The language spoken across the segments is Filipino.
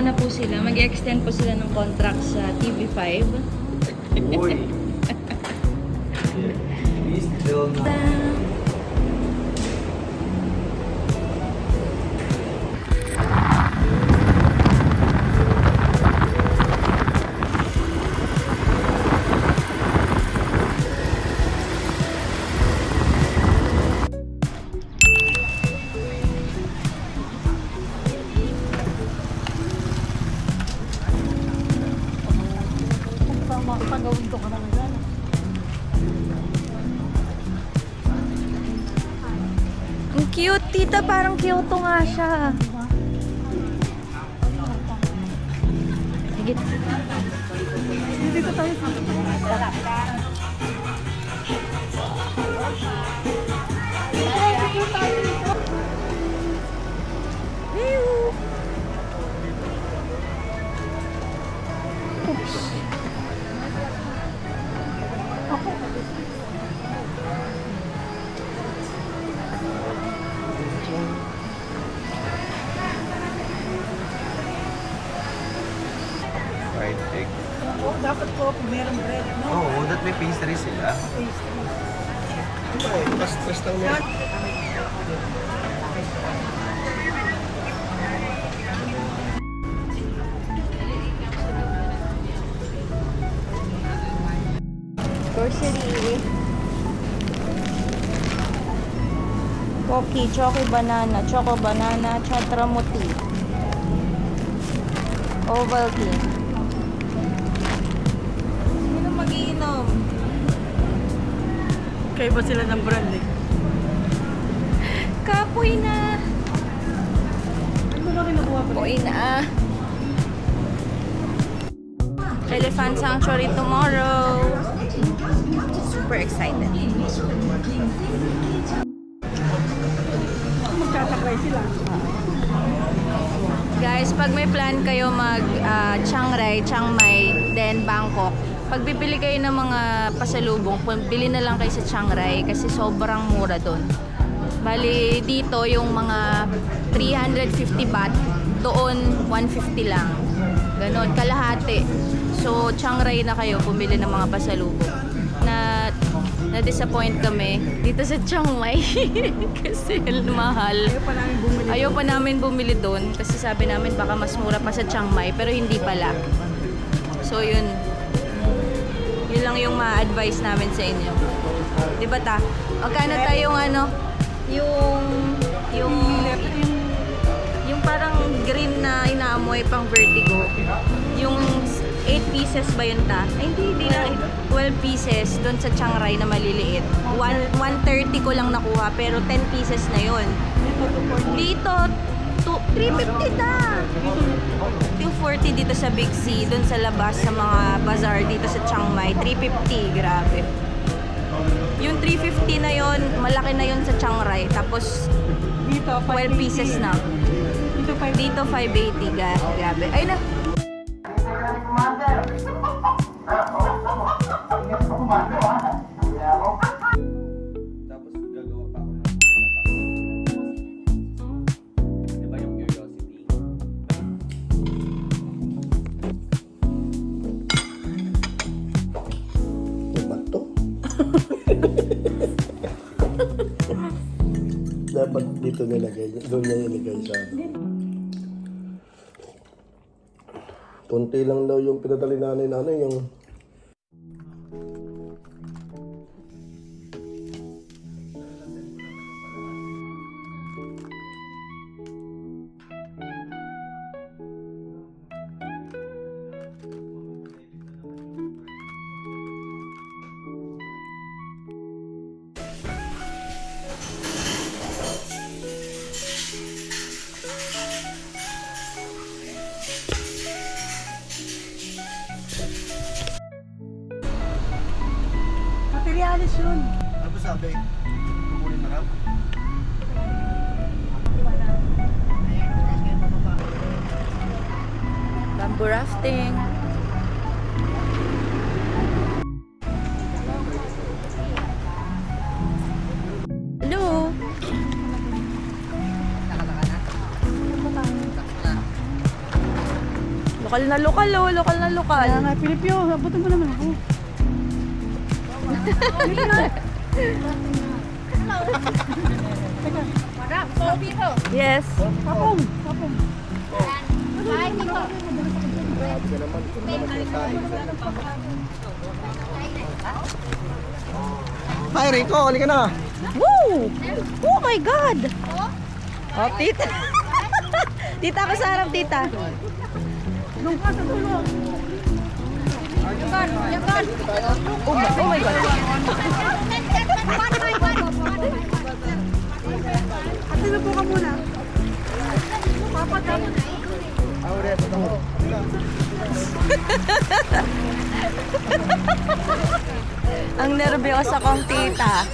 na po sila. Mag-extend po sila ng contract sa TV5. Uy! We still not. Pagawin ko ka na ng gana. Ang cute, tita. Parang Kyoto nga siya. Sige. Dito tayo. Fried egg. Oo, dapat ko merong bread, no? Oo, that may pastry sila. Ay, stress lang yan. Grocery. Pocky, choco banana, chatramuti. Ovaltine. Sino mag-iinom? Kaya ba sila ng brand eh? Kapoy na. Ano ba kinukuha ko? Kapoy na. Elephant Sanctuary tomorrow. Super excited. Magkasakay sila. Guys, pag may plan kayo mag Chiang Rai, Chiang Mai, then Bangkok, pag bibili kayo ng mga pasalubong, bili na lang kayo sa Chiang Rai kasi sobrang mura doon. Bali, dito yung mga 350 baht, doon 150 lang. Ganon, kalahati. So, Chiang Rai na kayo bumili ng mga pasalubong. Na-disappoint kami dito sa Chiang Mai kasi mahal. Ayaw pa namin bumili doon kasi sabi namin baka mas mura pa sa Chiang Mai pero hindi pala. So yun lang yung ma-advise namin sa inyo. Di ba ta? Magkano tayong ano? Yung parang green na inaamoy pang Vertigo. Yung 8 pieces ba yun ta? Ay, hindi na. 12 pieces doon sa Chiang Rai na maliliit. 130 ko lang nakuha pero 10 pieces na yun. Dito, 350 na. 240 dito sa Big C, doon sa labas sa mga bazaar dito sa Chiang Mai. 350, grabe. Yung 350 na yun, malaki na yun sa Chiang Rai. Tapos, Dito, 12 pieces na. Dito, 580. Grabe. Ay na. Tapos gagawa pa ako ng sasakyan. Di ba yung curiosity? Dapat to. Dapat dito nilagay. Doon niya ilagay sa ano. Konti lang daw yung pinadali nanay yung Materialis yun. ano sabi? Kukunin na raw? Bamboo rafting. Hello. Lokal na lokal, oh. Lokal na lokal. Kaya nga, Pilipyo, abutin mo naman ako. Yes. Kapong, kapong. Hi Rico, halika na. Woo! Oh my God! Oh, tita. Tita, ako sa harap, tita. Doon ka sa dulo. Oh my God. At sinupo ka muna. Ang nervyosa kong tita.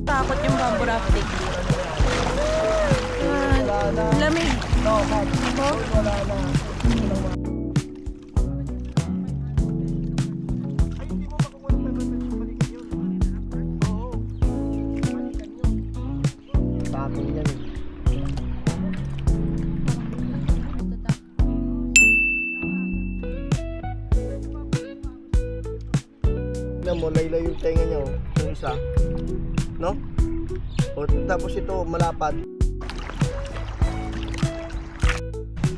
Takot yung bamboo rafting. Lamig. Tapon yan eh. Tignan mo, laylay yung tenga niya, oh. Yung isa. No? O, tapos ito, malapad.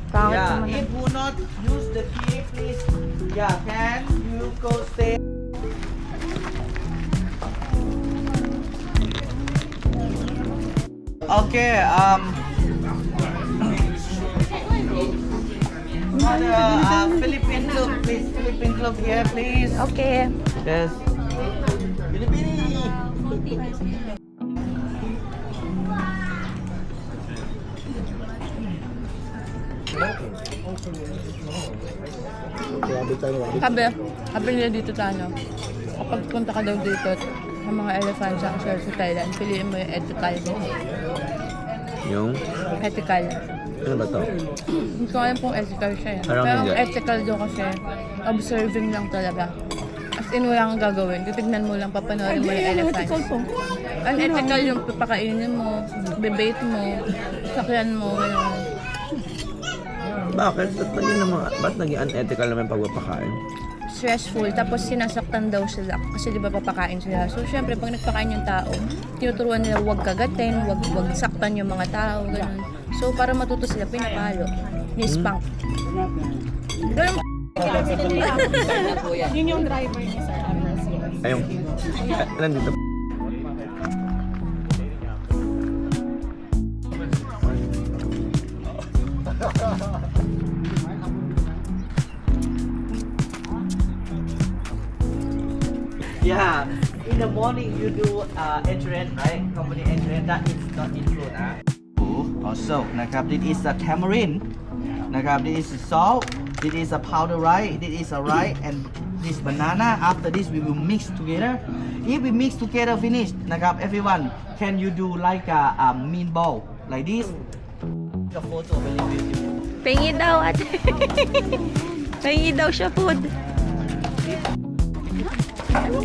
Takot Yeah, naman. if you not use the key, please. Yeah, can you go stay? Okay, Philippine club, please. Philippine club here, please. Okay. Yes. Grabe tayo. Sabi nila dito sa ano, kapag punta ka daw dito sa mga elephant sanctuary sa Thailand, piliin mo yung ethical. Yung? Ethical. Ano ba to? Hindi ko alam kung ethical siya. Parang Pero ang hindi. ethical daw kasi, observing lang talaga. As in, wala kang gagawin. Titignan mo lang, papanoorin mo yung elephant. Unethical yung papakainin mo, bebate mo, sakyan mo, gano'n. Bakit? Ba't naging unethical naman yung pagpapakain? Stressful, tapos sinasaktan daw sila kasi di ba papakain sila. So syempre pag nagpakain yung tao, tinuturuan nila huwag kagatin, huwag saktan yung mga tao, ganun. So para matuto sila, pinapalo, ni-spank. Ganun. Yun yung driver niya, sir. Ayun. Nandito. Yeah, in the morning you do entrance, right? Company entrance, that is not included. Also, นะครับ this is a tamarind, นะครับ this is salt, this is a powder rice, this is a rice, and this banana. After this, we will mix together. If we mix together, finish, นะครับ everyone, can you do like a mean ball like this? The photo very beautiful. Pengi daw ate. Pengi daw siya food. Ano,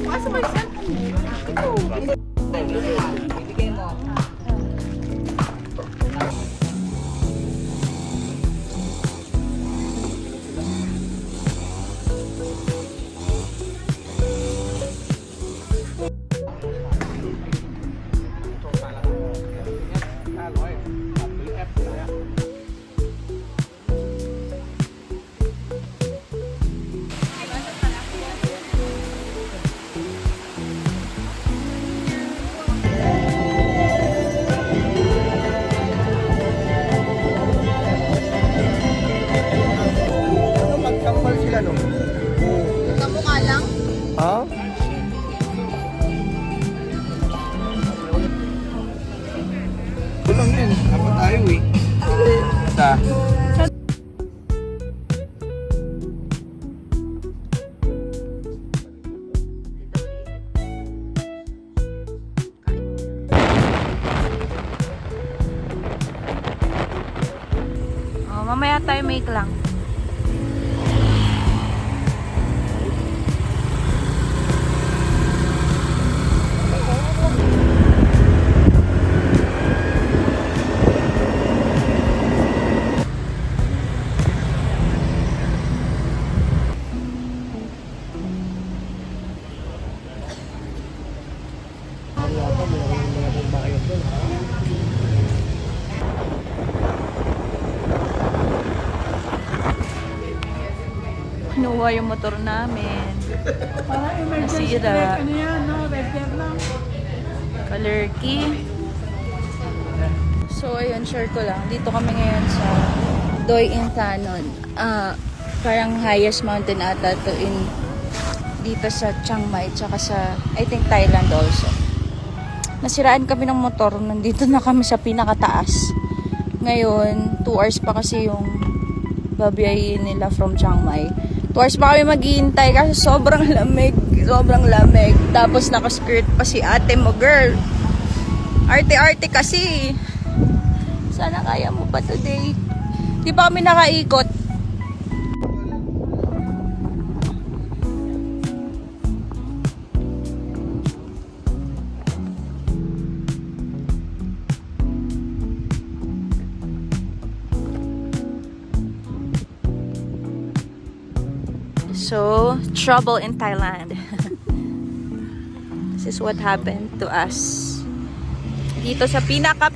magkambal sila, no? Kamukha lang? Ha? Kulang yan. Dapat tayo eh. Isa. Oh, mamaya tayo make lang. Kinuha yung motor namin. Para emergency Nasira. brake, ano yan, no? Repair lang. Color key. So, ayun, share ko lang. Dito kami ngayon sa Doi Intanon. Parang highest mountain ata to dito sa Chiang Mai, tsaka sa, I think, Thailand also. Nasiraan kami ng motor. Nandito na kami sa pinakataas. Ngayon, 2 hours pa kasi yung babiyahin nila from Chiang Mai. 2 hours pa kami maghihintay kasi sobrang lamig. Sobrang lamig. Tapos nakaskirt pa si ate mo, girl. Arte-arte kasi. Sana kaya mo pa today. Di pa kami nakaikot. So, trouble in Thailand. This is what happened to us. Dito sa pinaka...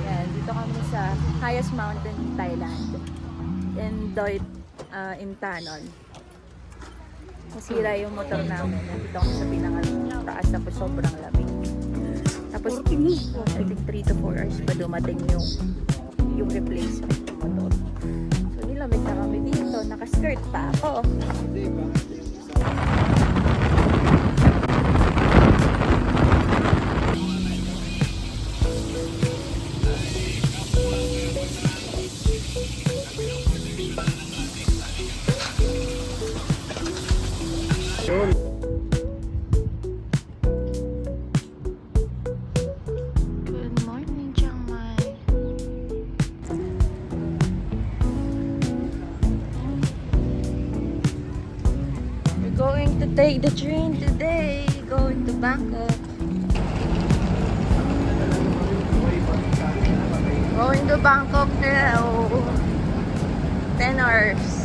Yan, dito kami sa highest mountain in Thailand. In Doi Intanon. Nasira yung motor namin. Nandito kami sa pinakataas tapos sobrang lamig. Tapos, I think 3 to 4 hours pa dumating yung replacement ng motor. So, nilamig na kami dito. Naka-skirt pa ako. Good morning, Chiang Mai. We're going to take the train today, going to Bangkok. Going to Bangkok now. 10 hours.